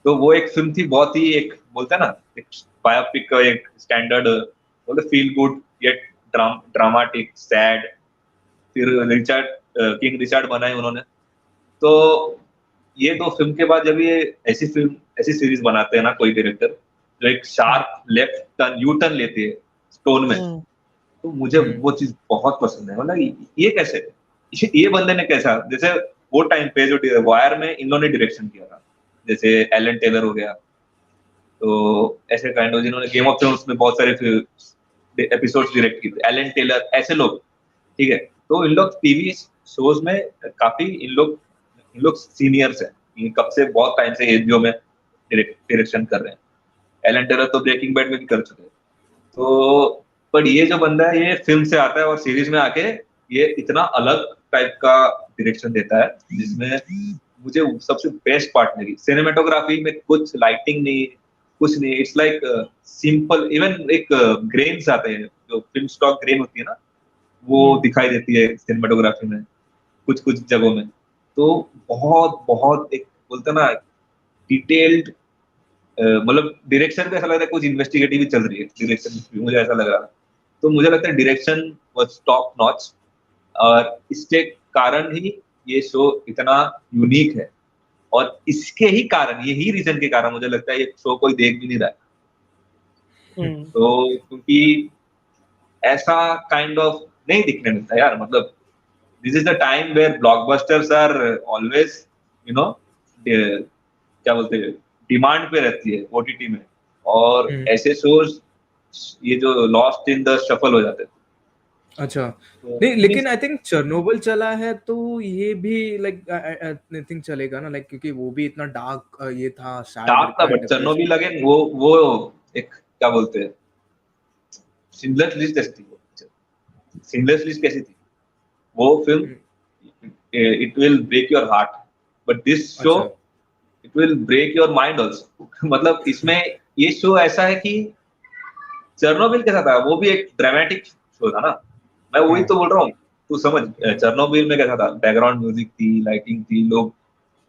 तो वो एक फिल्म थी, बहुत ही एक बोलता है ना एक बायोपिक का एक स्टैंडर्ड, बोलते feel good yet dramatic sad. फिर रिचर्ड किंग रिचर्ड बनाए उन्होंने। तो ये 2 फिल्म के बाद जब ये ऐसी सीरीज बनाते हैं ना कोई डायरेक्टर, जो एक sharp left turn U turn लेती है स्टोन में, तो मुझे वो चीज बहुत पसंद है। मतलब ये कैसे, ये बंदे ने कैसा, जैसे वो टाइम पे जो वायर में इन लोगों ने डायरेक्शन किया था, जैसे एलन टेलर हो गया, तो ऐसे काइंड ऑफ जिन्होंने गेम ऑफ थ्रोन्स में बहुत सारे एपिसोड्स डायरेक्ट किए थे, एलन टेलर, ऐसे लोग, ठीक है। तो इन लोग टीवी शोज में काफी इन लोग सीनियर्स हैं, ये कब से बहुत टाइम से एचबीओ में डायरेक्शन कर रहे हैं। एलन टेलर तो ब्रेकिंग बैड में भी कर चुके हैं। तो पर ये जो बंदा है, ये फिल्म से आता है और सीरीज में आके ये इतना अलग टाइप का डायरेक्शन देता है, जिसमें मुझे सबसे बेस्ट पार्ट लगी सिनेमेटोग्राफी में, कुछ लाइटिंग नहीं, कुछ नहीं, इट्स लाइक सिंपल। इवन एक ग्रेन्स आते हैं, जो फिल्म स्टॉक ग्रेन होती है ना, वो दिखाई देती है सिनेमेटोग्राफी में कुछ कुछ जगहों में। तो बहुत बहुत एक बोलते हैं ना डिटेल्ड, मतलब डायरेक्शन पे ऐसा लग रहा है कुछ इन्वेस्टिगेटिव ही चल रही है डायरेक्शन, मुझे ऐसा लग रहा है। तो मुझे लगता है डायरेक्शन वाज टॉप नॉच, और इसके कारण ही ये शो इतना यूनिक है। और इसके ही कारण, यही रीजन के कारण मुझे लगता है ये शो कोई देख भी नहीं रहा है। तो क्योंकि ऐसा काइंड ऑफ नहीं दिखने मिलता यार। मतलब this is the time where blockbusters are always, you know, क्या बोलते हैं, डिमांड पे रहती है ओटीटी में, और ऐसे शोज ये जो लॉस्ट इन द शफल हो जाते हैं। अच्छा, तो नहीं लेकिन आई थिंक चेरनोबिल चला है तो ये भी लाइक आई थिंक चलेगा ना, लाइक क्योंकि वो भी इतना डार्क ये था, सैड डार्क था, बट डिप्रेशन। चेरनोबिल अगेन वो एक क्या बोलते हैं, सिंगलेस लिस्ट जैसी थी वो। सिंगलेस लिस्ट कैसी थी वो फिल्म, it will break your heart, but this show अच्छा। It will break your mind also. मतलब इसमें ये शो ऐसा है कि चेरनोबिल कैसा था, वो भी एक ड्रामेटिक शो था ना, मैं वही हाँ। तो बोल रहा हूँ। तू समझ, चेरनोबिल में कैसा था, बैकग्राउंड म्यूजिक थी, लाइटिंग थी, लोग,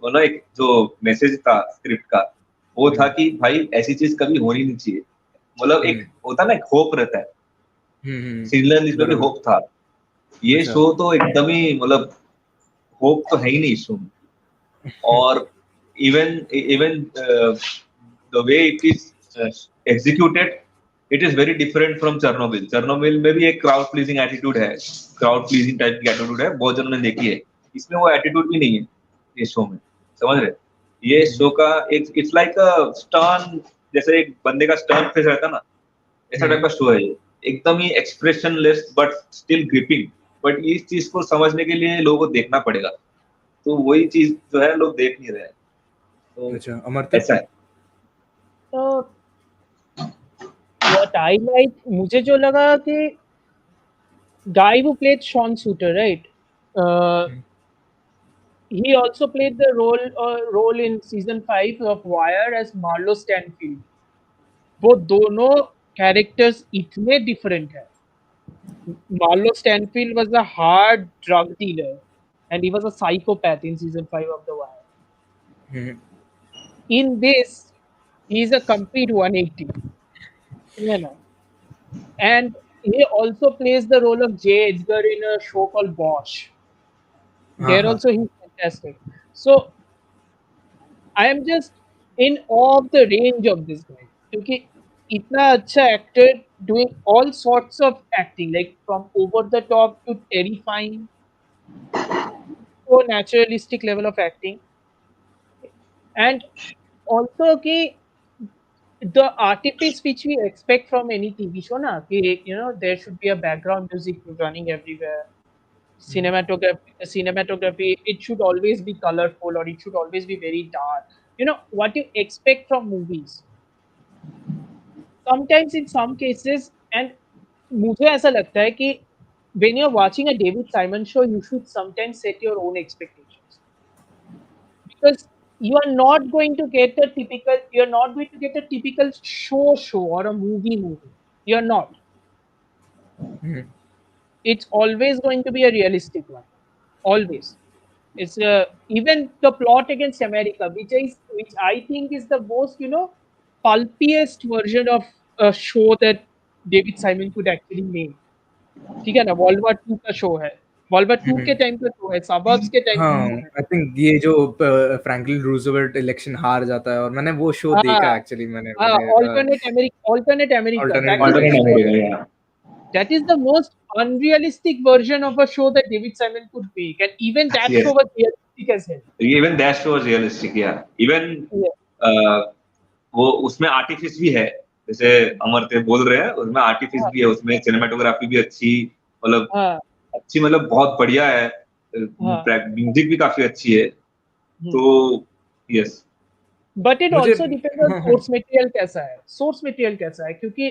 वो ना एक जो मैसेज था स्क्रिप्ट का, वो था कि भाई ऐसी चीज कभी होनी नहीं चाहिए। मतलब एक होता ना, एक होप रहता है, सिग्नल लिस्ट में भी बराबर। होप था। ये अच्छा। शो तो एकदम ही मतलब होप तो है ही नहीं इस शो में। और even even the way it is executed, it is very different from Chernobyl. Chernobyl में भी एक क्राउड प्लीजिंग एटीट्यूड है, क्राउड प्लीजिंग टाइप की एटीट्यूड है, बहुत जनों ने देखी है। इसमें वो एटीट्यूड भी नहीं है ये शो में, समझ रहे। ये शो का एक इट्स लाइक अ स्टर्न, जैसे एक बंदे का स्टर्न फेस रहता है ना, ऐसा टाइप का शो है ये। एकदम ही expressionless but still gripping. But इस चीज को समझने के लिए लोगों को देखना पड़ेगा, तो वही चीज जो है लोग देख नहीं रहे हैं। तो अच्छा, अमर्त्य। ऐसा है। तो what I like, मुझे जो लगा कि guy who played Sean Suter, right? Uh, he also played the role in season 5 of Wire as Marlo Stanfield. वो दोनों कैरेक्टर्स इतने डिफरेंट है. Marlo Stanfield was a hard drug dealer, and he was a psychopath in season 5 of The Wire. In this, he's a complete 180. You know. And he also plays the role of J. Edgar in a show called Bosch. हाँ There हाँ। also he's fantastic. So I am just in awe of the range of this guy. क्योंकि इतना अच्छा actor doing all sorts of acting, like from over the top to terrifying, to a naturalistic level of acting. And also कि the artifice which we expect from any TV show, na, कि, there should be a background music running everywhere. Cinematography, it should always be colorful or it should always be very dark. what you expect from movies. Sometimes in some cases, and मुझे ऐसा लगता है कि when you're watching a David Simon show, you should sometimes set your own expectations, because you're not going to get a typical show or a movie. You're not. Mhm. It's always going to be a realistic one. Always. It's even the plot against America, which I think is the most pulpiest version of a show that David Simon could actually name. ठीक है ना, वर्ल्ड वॉर 2 का शो है, वर्ल्ड वॉर 2 के Mhm. टाइम का शो है, सबर्ब्स के टाइम का हाँ, शो है। आई थिंक ये जो फ्रैंकलिन रूजवेल्ट इलेक्शन हार जाता है, और मैंने वो शो हाँ, देखा एक्चुअली, मैंने हाँ, मैंने alternate America, alternate alternate America. America या that is the most unrealistic version of a show that David Simon could make, and even that show yes was realistic as hell. Even that show was realistic या इवन Yeah. वो उसमें आर्टिफिस भी है, जैसे अमरते बोल रहे हैं, उसमें आर्टिफिस हाँ, भी है, उसमें सिनेमेटोग्राफी भी अच्छी, मतलब हाँ, अच्छी, मतलब बहुत बढ़िया है, हाँ, म्यूजिक भी काफी अच्छी है, हम्म। तो यस बट इट मुझे ऑल्सो डिपेंड्स ऑन हाँ, हाँ। सोर्स मटेरियल कैसा है, क्योंकि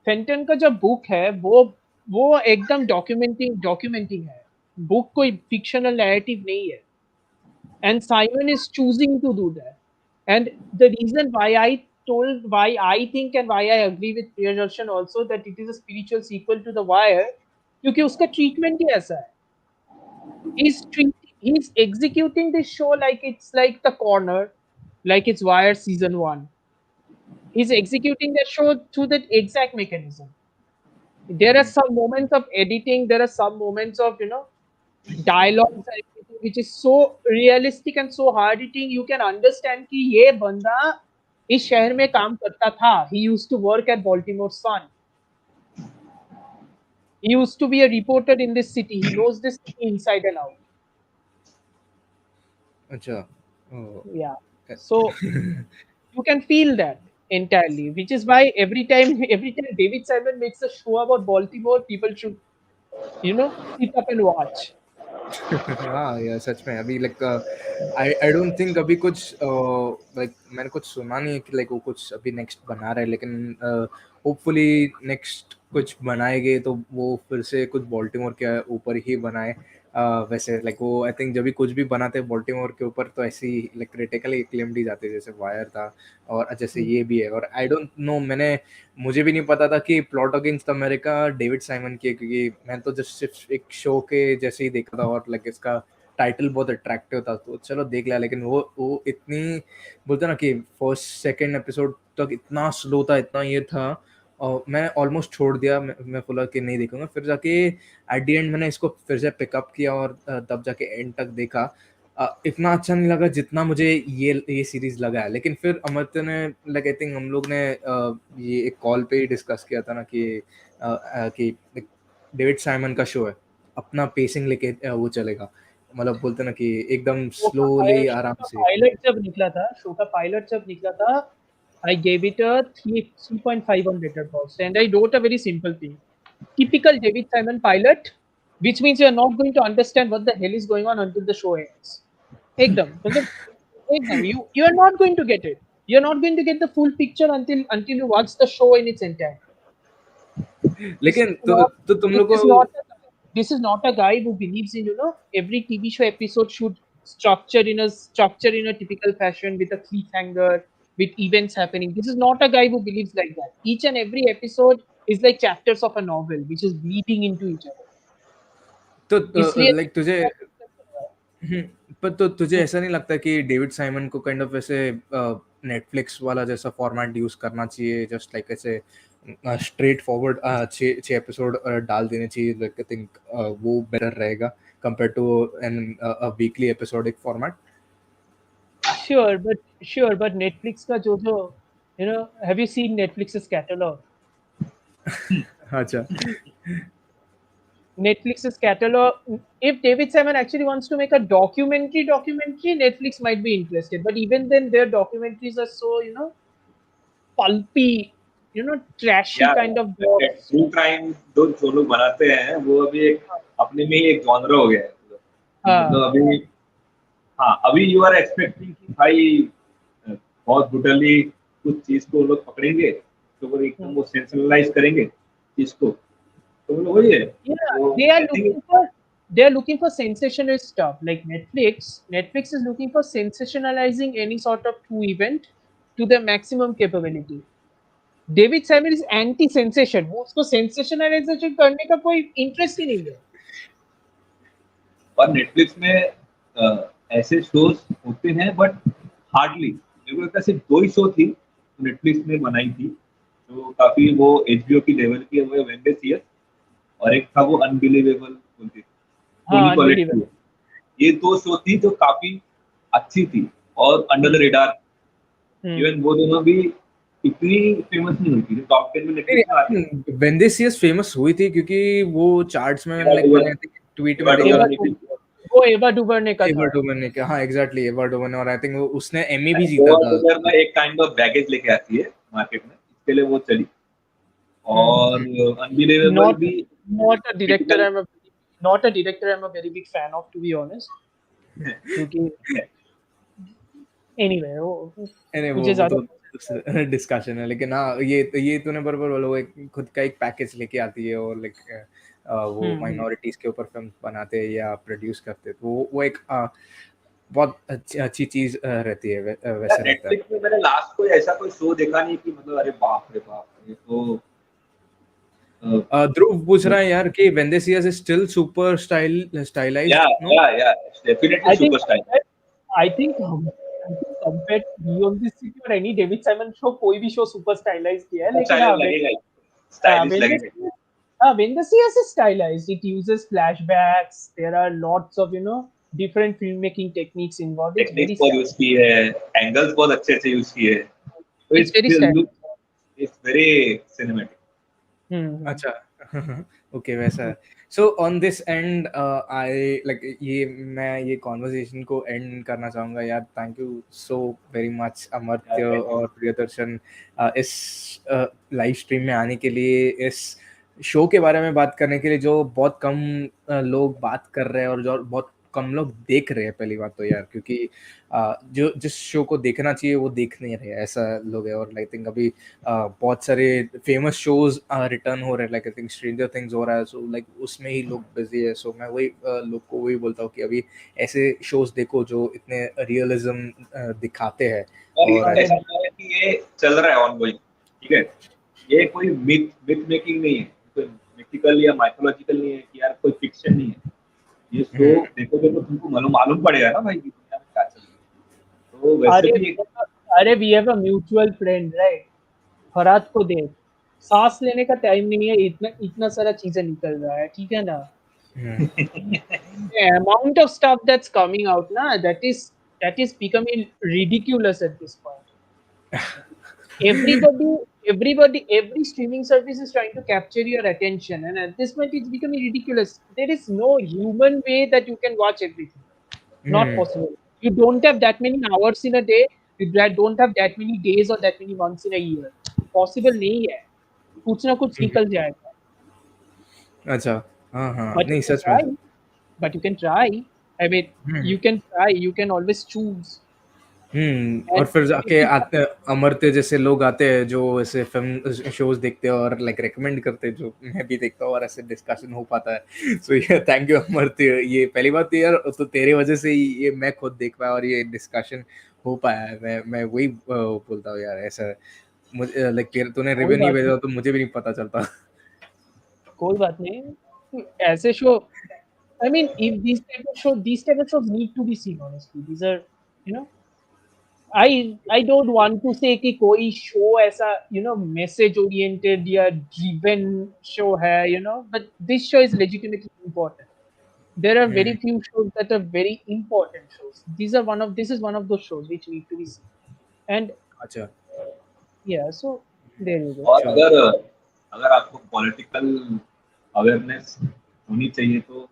फेंटन का जो बुक है वो एकदम डॉक्यूमेंटिंग है, बुक कोई फिक्शनल नैरेटिव नहीं है, and Simon is choosing to do that. And the reason why I think and why I agree with Priyadarshan also that it is a spiritual sequel to The Wire, क्योंकि उसका treatment ही ऐसा है. He's executing this show like it's like The Corner, like it's Wire season 1. He's executing the show through that exact mechanism. There are some moments of editing, there are some moments of dialogues and everything, which is so realistic and so hard hitting. You can understand कि ये बंदा इस शहर में काम करता था. He used to work at Baltimore Sun. He used to be a reporter in this city. He knows this city inside and out. अच्छा। ओह, Yeah. So you can feel that entirely, which is why every time David Simon makes a show about Baltimore, people should sit up and watch. हाँ यार, सच में अभी लाइक आई डोंट थिंक अभी कुछ लाइक मैंने कुछ सुना नहीं है कि लाइक वो कुछ अभी नेक्स्ट बना रहा है, लेकिन होपफुली नेक्स्ट कुछ बनाएंगे तो वो फिर से कुछ बॉल्टिमोर के ऊपर ही बनाए। वैसे लाइक वो आई थिंक जब भी कुछ भी बनाते हैं बॉल्टिमोर के ऊपर तो ऐसी लाइक क्रिटिकली एक्लेम्ड ही जाते हैं, जैसे वायर था और जैसे ये भी है। और आई डोंट नो, मुझे भी नहीं पता था कि plot against America David Simon की है, क्योंकि मैं तो जस्ट सिर्फ एक शो के जैसे ही देखा था और लाइक इसका टाइटल बहुत अट्रैक्टिव था तो चलो देख लिया। लेकिन वो इतनी बोलते ना कि फर्स्ट सेकंड एपिसोड तक इतना स्लो था, इतना ये था, और मैं ऑलमोस्ट छोड़ दिया। मैं बोला कि नहीं देखूंगा, फिर जाके एट द एंड मैंने इसको फिर से पिकअप किया और तब जाके एंड तक देखा। इतना अच्छा नहीं लगा जितना मुझे ये सीरीज लगा है। लेकिन फिर अमर्त्य ने लाइक आई थिंक हम लोग ने ये एक कॉल पे ही डिस्कस किया था ना कि डेविड साइमन का शो है, अपना पेसिंग लेके वो चलेगा, मतलब बोलते ना कि एकदम स्लोली आराम से। शो का पायलट जब निकला था, I gave it a 3.5 on Letterboxd, and I wrote a very simple thing. Typical David Simon pilot, which means you are not going to understand what the hell is going on until the show ends. Ekdam. You are not going to get it. You are not going to get the full picture until you watch the show in its entirety. This is लेकिन not तो तुम this लोग is को not a, this is not a guy who believes in every TV show episode should structure in a typical fashion with a cliffhanger, with events happening. This is not a guy who believes like that. Each and every episode is like chapters of a novel which is bleeding into each other. तो इसलिए लाइक हम्म, पर तो तुझे ऐसा नहीं लगता कि डेविड साइमन को काइंड ऑफ ऐसे नेटफ्लिक्स वाला जैसा फॉर्मेट यूज करना चाहिए, जस्ट लाइक ऐसे स्ट्रेट फॉरवर्ड छः एपिसोड डाल देने चाहिए? लाइक आई थिंक वो बेटर रहेगा compare to an weekly episodic format. sure, but Netflix का जो have you seen Netflix's catalog? अच्छा। Netflix's catalog. If David Simon actually wants to make a documentary, Netflix might be interested. But even then, their documentaries are so pulpy, trashy यार kind of docs. True crime जो लोग बनाते हैं वो अभी एक अपने में ही एक जॉनर हो गया है, हाँ, मतलब अभी हाँ अभी यू आर एक्सपेक्टिंग कि भाई बहुत ब्रूटली कुछ चीज को लोग पकड़ेंगे, तो वो एकदम वो सेंसलाइज करेंगे चीज को, तो वो वही है। Yeah, तो they are I think looking for they are looking for sensational stuff like Netflix. Netflix is looking for sensationalizing any sort of true event to their maximum capability. David Samuel is anti sensation, वो उसको सेंसेशनलाइजेशन करने का कोई इंटरेस्ट ही नहीं है। और नेटफ्लिक्स में ऐसे शोज होते हैं बट हार्डली, मेरे को लगता है सिर्फ 2 ही शो थी नेटफ्लिक्स ने बनाई थी जो काफी वो एचबीओ की लेवल की है, वो वेंडेसियस, और एक था वो अनबिलीवेबल बोलती थी, हाँ, टोनी कॉलेट की। ये 2 शो थी जो काफी अच्छी थी और अंडर द रेडार, इवन वो दोनों भी इतनी फेमस नहीं हुई थी, टॉप 10 में नेटफ्लिक्स में आती थी। वेंडेसियस फेमस हुई थी क्योंकि वो चार्ट्स में एवा लाइक डुवर, मैंने ट्वीट में एवा देखा डुवर था कि वो एवा डुवर्ने का था। एवा डुवर्ने का, हाँ एग्जैक्टली एवा डुवर्ने, और आई थिंक उसने एमी भी जीता एवा था। डुवर में एक काइंड ऑफ बैगेज लेके आती है मार्केट में, इसके लिए वो चली। और अनबिलीवेबल Not भी not a director critical, I'm a not a director I'm a very big fan of, to be honest. क्योंकि anyway वो मुझे वो ज्यादा तो डिस्कशन है, लेकिन हाँ ये तूने बराबर बोला, वो एक खुद का एक पैकेज लेके आती है और लाइक वो माइनॉरिटीज के ऊपर फिल्म बनाते हैं या प्रोड्यूस करते हैं, तो वो एक बहुत अच्छी चीज रहती है, वैसे रहता है। नेटफ्लिक्स में मैंने लास्ट कोई ऐसा कोई शो देखा नहीं कि मतलब अरे बाप रे बाप, ये तो ध्रुव पूछ रहा है यार कि वेंडेसियस इज स्टिल सुपर या स्टाइलाइज्ड, नो? या definitely I think super style, I think compared to Beyond the City or any David Simon show, कोई भी शो सुपर स्टाइलाइज किया है, लेकिन स्टाइलिश लगेगा ही, स्टाइलिश लगेगा। when the CS is stylized, it uses flashbacks. There are lots of different filmmaking techniques involved. It's techniques very बहुत यूज की है, एंगल्स बहुत अच्छे से यूज किए हैं, तो it's very look stylized. It's very cinematic. अच्छा ओके वैसा है। So on this and I like मैं ये कॉन्वर्सेशन को एंड करना चाहूँगा यार। Thank you so very much Amartya और प्रियदर्शन इस लाइव स्ट्रीम में आने के लिए, इस शो के बारे में बात करने के लिए जो बहुत कम लोग बात कर रहे हैं और जो बहुत कम लोग देख रहे हैं। पहली बात तो यार क्योंकि जो जिस शो को देखना चाहिए वो देख नहीं रहे, ऐसा लोग है। और आई थिंक अभी बहुत सारे फेमस शोज रिटर्न हो रहे हैं, like I think stranger things हो रहा है, सो लाइक उसमें ही लोग बिजी है। सो मैं वही लोग को वही बोलता हूँ कि अभी ऐसे शोज देखो जो इतने रियलिज्म दिखाते हैं। और ऐसा लग रहा है कि ये चल रहा है ऑनगोइंग, ठीक है, ये कोई मिथ मेकिंग नहीं है, कोई मिथिकल या माइथोलॉजिकल नहीं है कि यार कोई फिक्शन नहीं है। ये शो देखोगे तो तुमको मालूम पड़ेगा ना भाई कि दुनिया में क्या चल रहा है। तो वैसे भी एक अरे we have a mutual friend, right? Farhad को देख, सांस लेने का टाइम नहीं है, इतना इतना सारा चीजें निकल रहा है, ठीक है ना? The amount of stuff that's coming out na, that is becoming ridiculous at this point. Every streaming service is trying to capture your attention, and at this point it's becoming ridiculous. There is no human way that you can watch everything. Not possible. You don't have that many hours in a day. You don't have that many days or that many months in a year. Possible नहीं है, कुछ ना कुछ निकल जाएगा। अच्छा हाँ But you नहीं can सच try. में But you can try. I mean, you can try. You can always choose. और And फिर जाके आते अमर्त्य जैसे लोग आते हैं जो ऐसे फिल्म शोज देखते हैं और लाइक रेकमेंड करते हैं, जो मैं भी देखता हूँ और ऐसे डिस्कशन हो पाता है। सो ये थैंक यू अमर्त्य, ये पहली बात तो यार तो तेरे वजह से ही ये मैं खुद देख पाया और ये डिस्कशन हो पाया है। मैं वही बोलता हूँ यार, ऐसा मुझे लाइक तूने रिव्यू नहीं भेजा तो मुझे भी नहीं पता चलता। कोई बात नहीं, ऐसे show, I mean, if these type of shows need to be seen. Honestly, these are, you know, I don't want to say कि कोई show ऐसा message oriented या driven show है, but this show is legitimately important. There are very few shows that are very important shows. This is one of those shows which need to be seen. And अच्छा yeah, so there you go. और अगर आपको पॉलिटिकल अवेयरनेस होनी चाहिए तो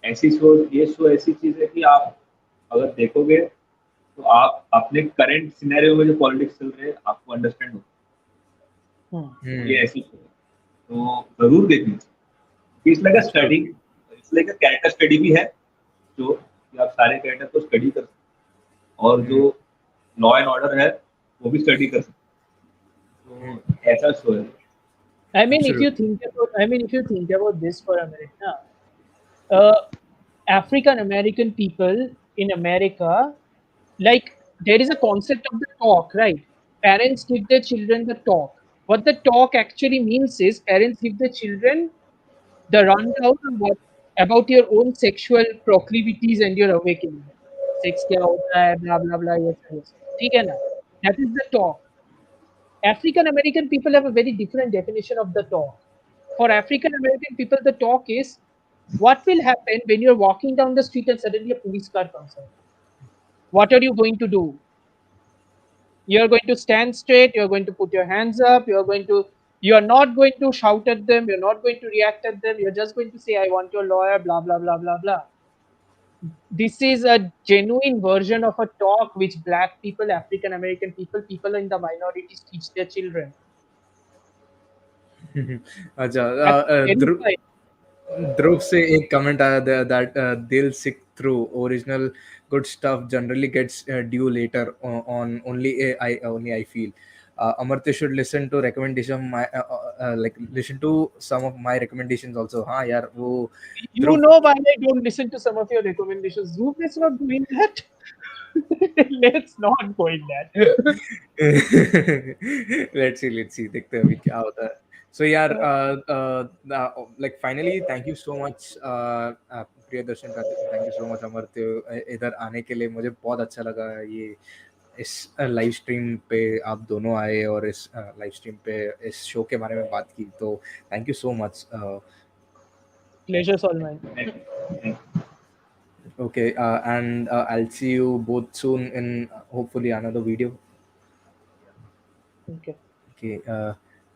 ये शो ऐसी चीज है कि आप अगर देखोगे तो आप अपने करंट सिनेरियो में जो पॉलिटिक्स चल रहे हैं आपको अंडरस्टैंड होगा। ये ऐसी शो है तो जरूर देखनी चाहिए। It's like a study, it's like a character study भी है, जो कि आप सारे कैरेक्टर को स्टडी कर सकते, और जो लॉ एंड ऑर्डर है वो भी स्टडी कर सकते हैं। तो ऐसा शो है। I mean, if you Absolutely. think about, I mean, if you think about this for a minute, now, uh, African American people in America, like there is a concept of the talk, right? Parents give their children the talk. What the talk actually means is parents give the children the rundown of what about your own sexual proclivities and your awakening. Sex क्या होता है, blah blah blah, yes. ठीक है ना? That is the talk. African American people have a very different definition of the talk. For African American people, the talk is what will happen when you're walking down the street and suddenly a police car comes out. What are you going to do? You're going to stand straight, you're going to put your hands up, you're not going to shout at them, you're not going to react at them, you're just going to say, I want your lawyer, blah blah blah blah blah. This is a genuine version of a talk which black people, African American people, people in the minorities teach their children. अच्छा, That's terrifying. ध्रुव से एक कमेंट आया that they'll sick through original good stuff generally gets due later on only I feel Amartya should listen to recommendation my like listen to some of my recommendations also. हाँ यार वो You Dhruv know why I don't listen to some of your recommendations. Zoom is not doing that. Let's not go in that. let's see देखते हैं अभी क्या होता है. So यार like finally thank you so much Priyadarshan का thank you so much Amartya इधर आने के लिए. मुझे बहुत अच्छा लगा ये इस लाइव स्ट्रीम पे आप दोनों आए और इस लाइव स्ट्रीम पे इस शो के बारे में बात की. तो thank you so much. Pleasure's all mine. Okay, and I'll see you both soon in hopefully another video. Okay. Okay.